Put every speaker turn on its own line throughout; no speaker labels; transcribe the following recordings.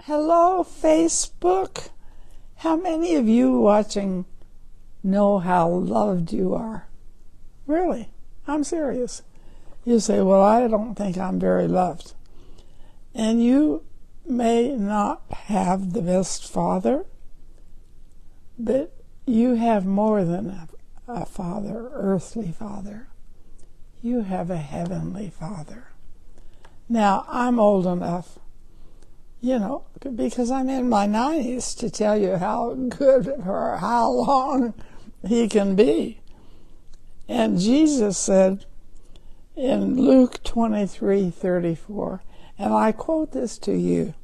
Hello, Facebook. How many of you watching know how loved you are? Really, I'm serious. You say, well, I don't think I'm very loved. And you may not have the best father, but you have more than a father, earthly father. You have a heavenly Father. Now, I'm old enough, because I'm in my 90s, to tell you how good or how long he can be. And Jesus said in Luke 23:34, and I quote this to you,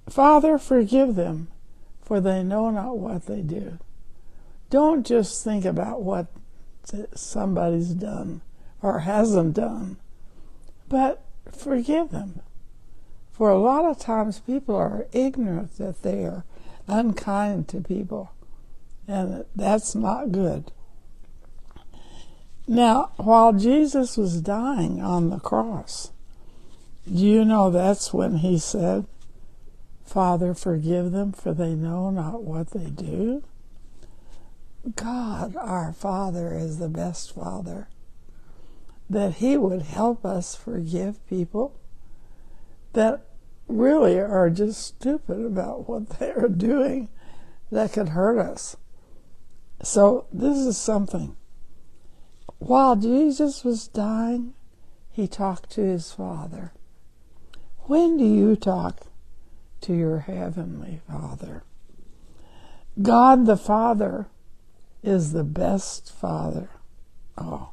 Father, forgive them, for they know not what they do. Don't just think about what somebody's done or hasn't done, but forgive them. For a lot of times people are ignorant that they are unkind to people, and that's not good. Now, while Jesus was dying on the cross, do you know that's when he said, Father, forgive them, for they know not what they do? God, our Father, is the best Father. That he would help us forgive people that really are just stupid about what they are doing that could hurt us. So this is something. While Jesus was dying, he talked to his Father. When do you talk to your heavenly Father? God the Father is the best Father. Oh.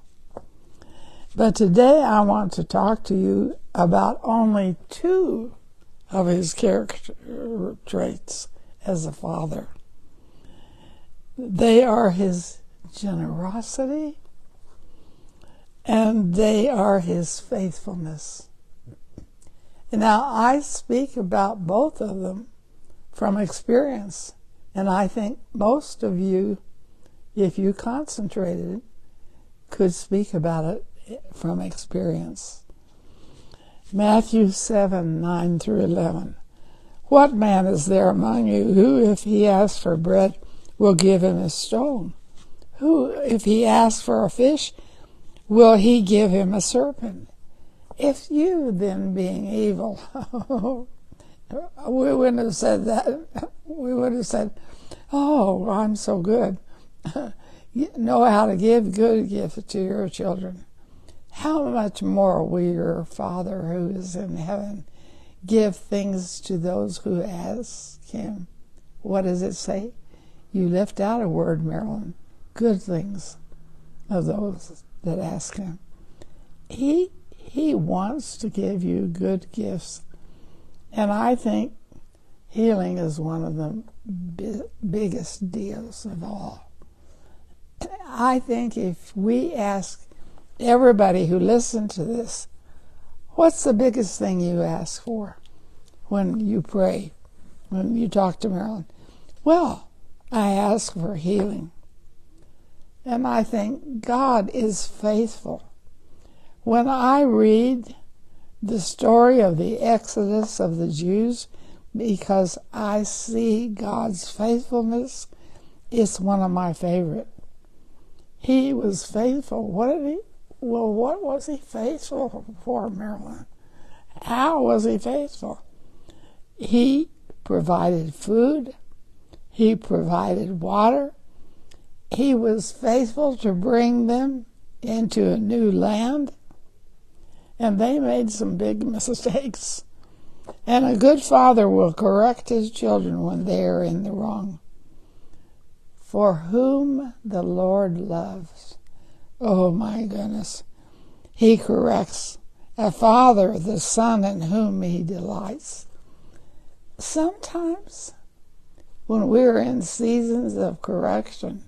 But today I want to talk to you about only two of his character traits as a father. They are his generosity and they are his faithfulness. Now, I speak about both of them from experience, and I think most of you, if you concentrated, could speak about it from experience. Matthew 7:9-11. What man is there among you who, if he asks for bread, will give him a stone? Who, if he asks for a fish, will he give him a serpent? If you, then, being evil, we wouldn't have said that. We would have said, oh, I'm so good. You know how to give good gifts to your children. How much more will your Father who is in heaven give things to those who ask him? What does it say? You left out a word, Marilyn. Good things of those that ask him. He wants to give you good gifts. And I think healing is one of the biggest deals of all. I think if we ask everybody who listens to this, what's the biggest thing you ask for when you pray, when you talk to Marilyn? Well, I ask for healing. And I think God is faithful. When I read the story of the Exodus of the Jews, because I see God's faithfulness, it's one of my favorite. He was faithful. What was he faithful for, Marilyn? How was he faithful? He provided food. He provided water. He was faithful to bring them into a new land. And they made some big mistakes. And a good father will correct his children when they are in the wrong. For whom the Lord loves, oh my goodness, he corrects. A father, the son in whom he delights. Sometimes, when we're in seasons of correction,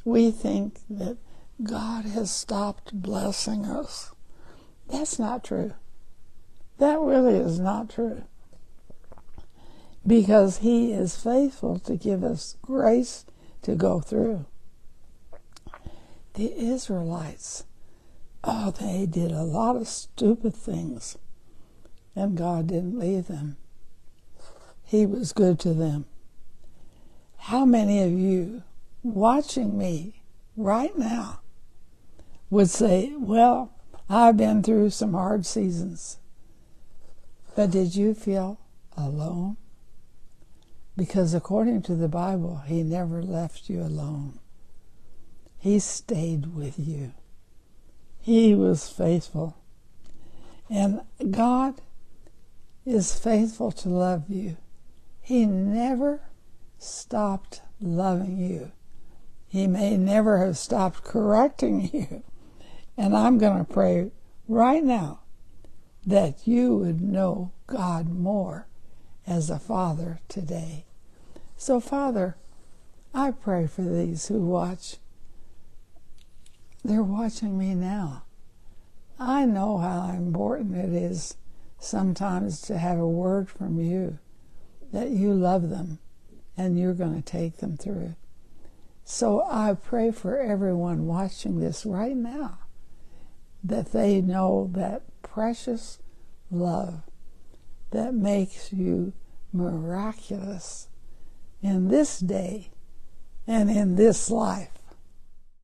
we think that God has stopped blessing us. That's not true. That really is not true. Because he is faithful to give us grace to go through. The Israelites, they did a lot of stupid things, and God didn't leave them. He was good to them. How many of you watching me right now would say, well, I've been through some hard seasons, but did you feel alone? Because according to the Bible, He never left you alone. He stayed with you. He was faithful. And God is faithful to love you. He never stopped loving you. He may never have stopped correcting you. And I'm going to pray right now that you would know God more as a father today. So, Father, I pray for these who watch. They're watching me now. I know how important it is sometimes to have a word from you, that you love them and you're going to take them through. So I pray for everyone watching this right now, that they know that precious love that makes you miraculous in this day and in this life.